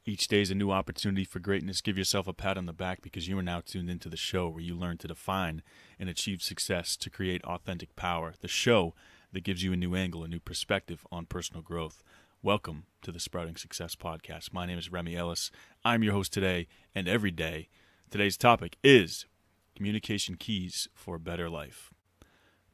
Each day is a new opportunity for greatness. Give yourself a pat on the back because you are now tuned into the show where you learn to define and achieve success to create authentic power. The show that gives you a new angle, a new perspective on personal growth. Welcome to the Sprouting Success Podcast. My name is Remy Ellis. I'm your host today and every day. Today's topic is communication keys for a better life.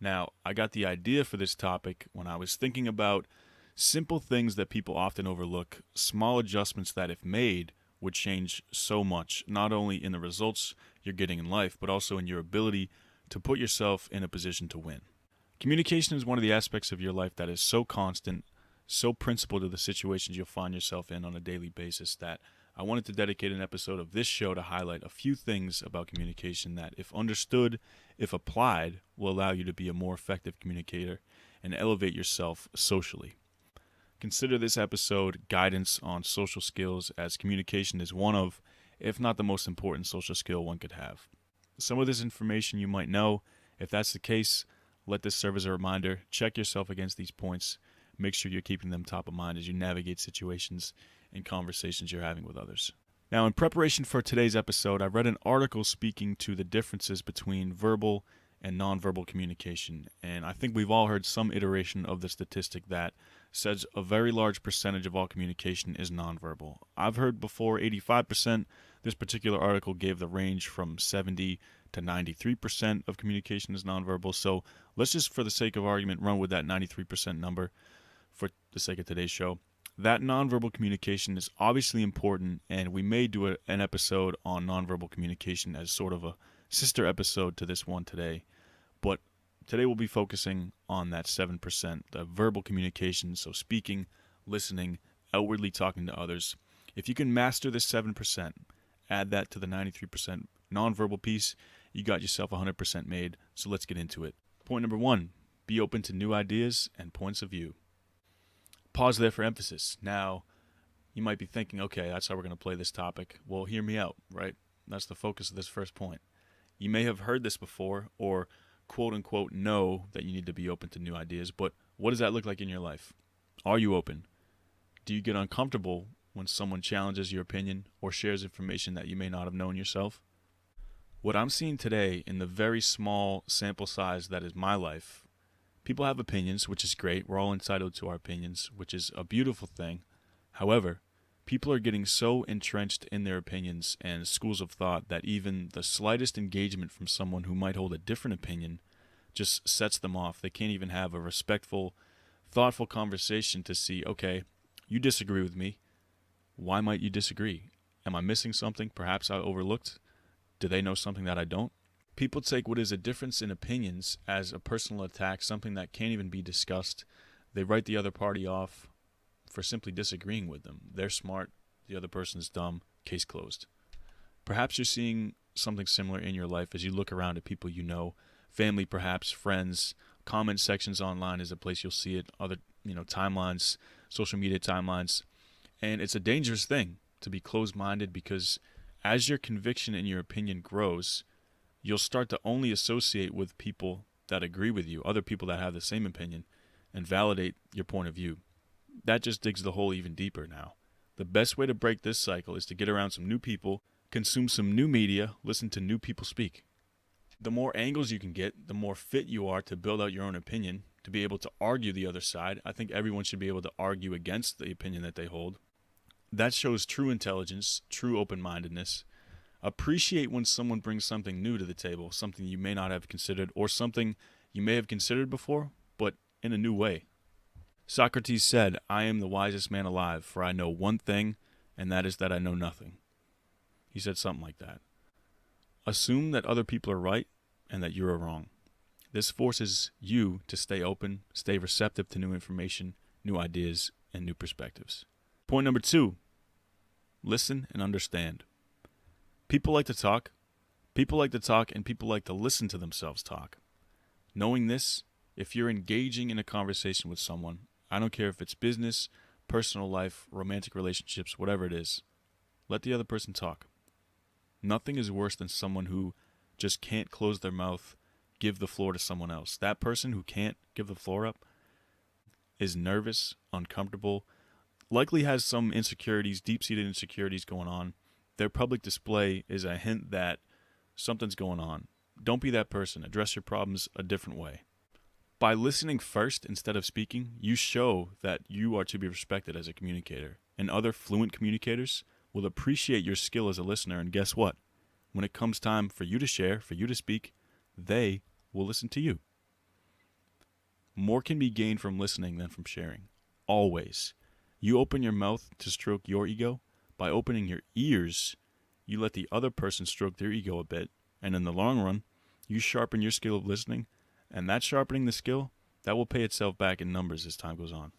Now, I got the idea for this topic when I was thinking about simple things that people often overlook, small adjustments that, if made, would change so much, not only in the results you're getting in life, but also in your ability to put yourself in a position to win. Communication is one of the aspects of your life that is so constant, so principled to the situations you'll find yourself in on a daily basis that I wanted to dedicate an episode of this show to highlight a few things about communication that, if understood, if applied, will allow you to be a more effective communicator and elevate yourself socially. Consider this episode guidance on social skills, as communication is one of, if not the most important social skill one could have. Some of this information you might know. If that's the case, let this serve as a reminder. Check yourself against these points. Make sure you're keeping them top of mind as you navigate situations and conversations you're having with others. Now, in preparation for today's episode, I read an article speaking to the differences between verbal and nonverbal communication, and I think we've all heard some iteration of the statistic that says a very large percentage of all communication is nonverbal. I've heard before 85%. This particular article gave the range from 70 to 93% of communication is nonverbal. So let's just, for the sake of argument, run with that 93% number for the sake of today's show. That nonverbal communication is obviously important, and we may do an episode on nonverbal communication as sort of a sister episode to this one today. But today we'll be focusing on that 7%, the verbal communication, so speaking, listening, outwardly talking to others. If you can master this 7%, add that to the 93% nonverbal piece, you got yourself 100% made, so let's get into it. Point number 1, be open to new ideas and points of view. Pause there for emphasis. Now, you might be thinking, okay, that's how we're going to play this topic. Well, hear me out, right? That's the focus of this first point. You may have heard this before or quote-unquote know that you need to be open to new ideas, but what does that look like in your life? Are you open? Do you get uncomfortable when someone challenges your opinion or shares information that you may not have known yourself? What I'm seeing today in the very small sample size that is my life, people have opinions, which is great. We're all entitled to our opinions, which is a beautiful thing. However, people are getting so entrenched in their opinions and schools of thought that even the slightest engagement from someone who might hold a different opinion just sets them off. They can't even have a respectful, thoughtful conversation to see, okay, you disagree with me. Why might you disagree? Am I missing something perhaps I overlooked? Do they know something that I don't? People take what is a difference in opinions as a personal attack, something that can't even be discussed. They write the other party off for simply disagreeing with them. They're smart, the other person's dumb, case closed. Perhaps you're seeing something similar in your life as you look around at people you know, family perhaps, friends. Comment sections online is a place you'll see it, other timelines, social media timelines. And it's a dangerous thing to be closed-minded because as your conviction and your opinion grows, you'll start to only associate with people that agree with you, other people that have the same opinion, and validate your point of view. That just digs the hole even deeper now. The best way to break this cycle is to get around some new people, consume some new media, listen to new people speak. The more angles you can get, the more fit you are to build out your own opinion, to be able to argue the other side. I think everyone should be able to argue against the opinion that they hold. That shows true intelligence, true open-mindedness. Appreciate when someone brings something new to the table, something you may not have considered, or something you may have considered before, but in a new way. Socrates said, "I am the wisest man alive, for I know one thing, and that is that I know nothing." He said something like that. Assume that other people are right and that you are wrong. This forces you to stay open, stay receptive to new information, new ideas, and new perspectives. Point number 2, listen and understand. People like to talk. People like to talk, and people like to listen to themselves talk. Knowing this, if you're engaging in a conversation with someone, I don't care if it's business, personal life, romantic relationships, whatever it is, let the other person talk. Nothing is worse than someone who just can't close their mouth, give the floor to someone else. That person who can't give the floor up is nervous, uncomfortable, likely has some insecurities, deep-seated insecurities going on. Their public display is a hint that something's going on. Don't be that person. Address your problems a different way. By listening first instead of speaking, you show that you are to be respected as a communicator. And other fluent communicators will appreciate your skill as a listener. And guess what? When it comes time for you to share, for you to speak, they will listen to you. More can be gained from listening than from sharing. Always. You open your mouth to stroke your ego. By opening your ears, you let the other person stroke their ego a bit. And in the long run, you sharpen your skill of listening. And that sharpening the skill, that will pay itself back in numbers as time goes on.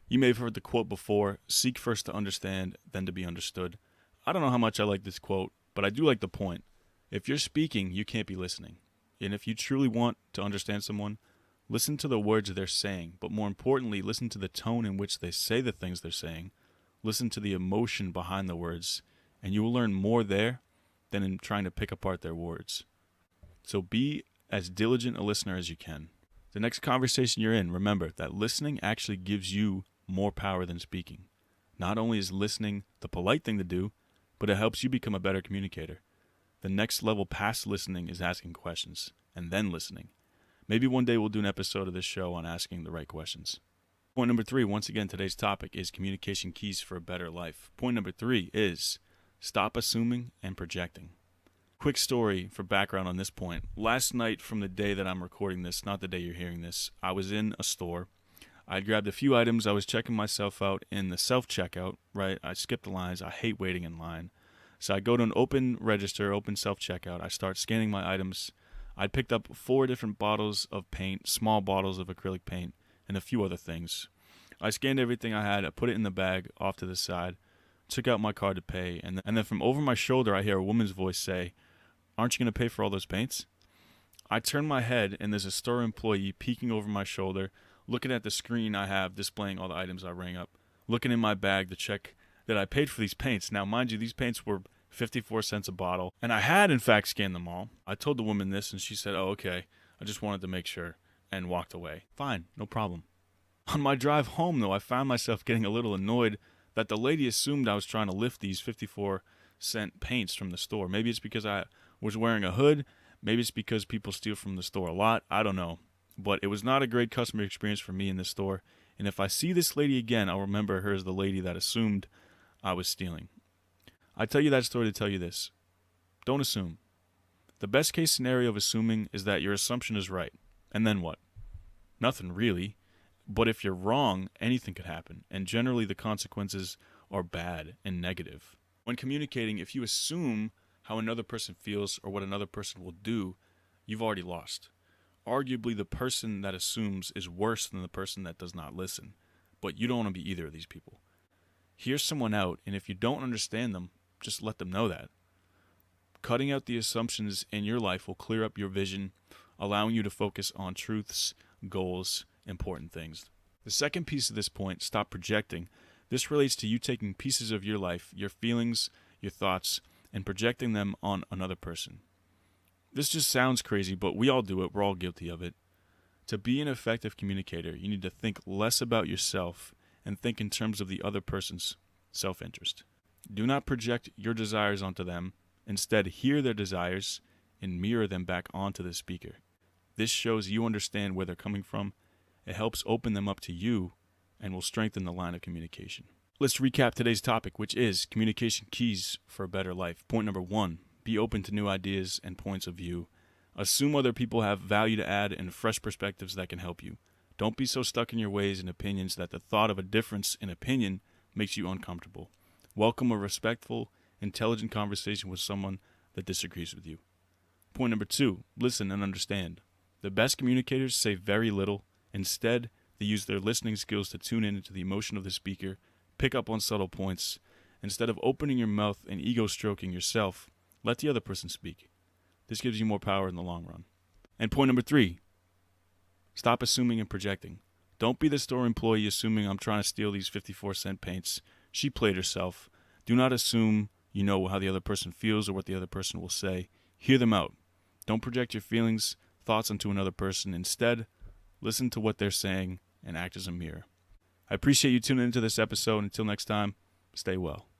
You may have heard the quote before, seek first to understand, then to be understood. I don't know how much I like this quote, but I do like the point. If you're speaking, you can't be listening. And if you truly want to understand someone, listen to the words they're saying, but more importantly, listen to the tone in which they say the things they're saying. Listen to the emotion behind the words, and you will learn more there than in trying to pick apart their words. So be as diligent a listener as you can. The next conversation you're in, remember that listening actually gives you more power than speaking. Not only is listening the polite thing to do, but it helps you become a better communicator. The next level past listening is asking questions, and then listening. Maybe one day we'll do an episode of this show on asking the right questions. Point number 3, once again, today's topic is communication keys for a better life. Point number 3 is stop assuming and projecting. Quick story for background on this point. Last night from the day that I'm recording this, not the day you're hearing this, I was in a store. I grabbed a few items. I was checking myself out in the self-checkout, right? I skipped the lines. I hate waiting in line. So I go to an open register, open self-checkout. I start scanning my items. I picked up 4 different bottles of paint, small bottles of acrylic paint, and a few other things. I scanned everything I had. I put it in the bag off to the side, took out my card to pay, and then from over my shoulder, I hear a woman's voice say, "Aren't you going to pay for all those paints?" I turn my head, and there's a store employee peeking over my shoulder, looking at the screen I have displaying all the items I rang up, looking in my bag to check that I paid for these paints. Now, mind you, these paints were 54 cents a bottle, and I had, in fact, scanned them all. I told the woman this, and she said, "Oh, okay, I just wanted to make sure," and walked away. Fine, no problem. On my drive home, though, I found myself getting a little annoyed that the lady assumed I was trying to lift these 54-cent paints from the store. Maybe it's because I was wearing a hood. Maybe it's because people steal from the store a lot. I don't know. But it was not a great customer experience for me in this store. And if I see this lady again, I'll remember her as the lady that assumed I was stealing. I tell you that story to tell you this. Don't assume. The best case scenario of assuming is that your assumption is right. And then what? Nothing really. But if you're wrong, anything could happen. And generally the consequences are bad and negative. When communicating, if you assume how another person feels or what another person will do, you've already lost. Arguably, the person that assumes is worse than the person that does not listen. But you don't want to be either of these people. Hear someone out, and if you don't understand them, just let them know that. Cutting out the assumptions in your life will clear up your vision, allowing you to focus on truths, goals, important things. The second piece of this point, stop projecting. This relates to you taking pieces of your life, your feelings, your thoughts, and projecting them on another person. This just sounds crazy, but we all do it. We're all guilty of it. To be an effective communicator, you need to think less about yourself and think in terms of the other person's self-interest. Do not project your desires onto them. Instead, hear their desires and mirror them back onto the speaker. This shows you understand where they're coming from. It helps open them up to you and will strengthen the line of communication. Let's recap today's topic, which is communication keys for a better life. Point number 1, be open to new ideas and points of view. Assume other people have value to add and fresh perspectives that can help you. Don't be so stuck in your ways and opinions that the thought of a difference in opinion makes you uncomfortable. Welcome a respectful, intelligent conversation with someone that disagrees with you. Point number 2, listen and understand. The best communicators say very little. Instead, they use their listening skills to tune in into the emotion of the speaker, pick up on subtle points. Instead of opening your mouth and ego-stroking yourself, let the other person speak. This gives you more power in the long run. And point number 3, stop assuming and projecting. Don't be the store employee assuming I'm trying to steal these 54-cent paints. She played herself. Do not assume you know how the other person feels or what the other person will say. Hear them out. Don't project your feelings, thoughts onto another person. Instead, listen to what they're saying and act as a mirror. I appreciate you tuning into this episode. Until next time, stay well.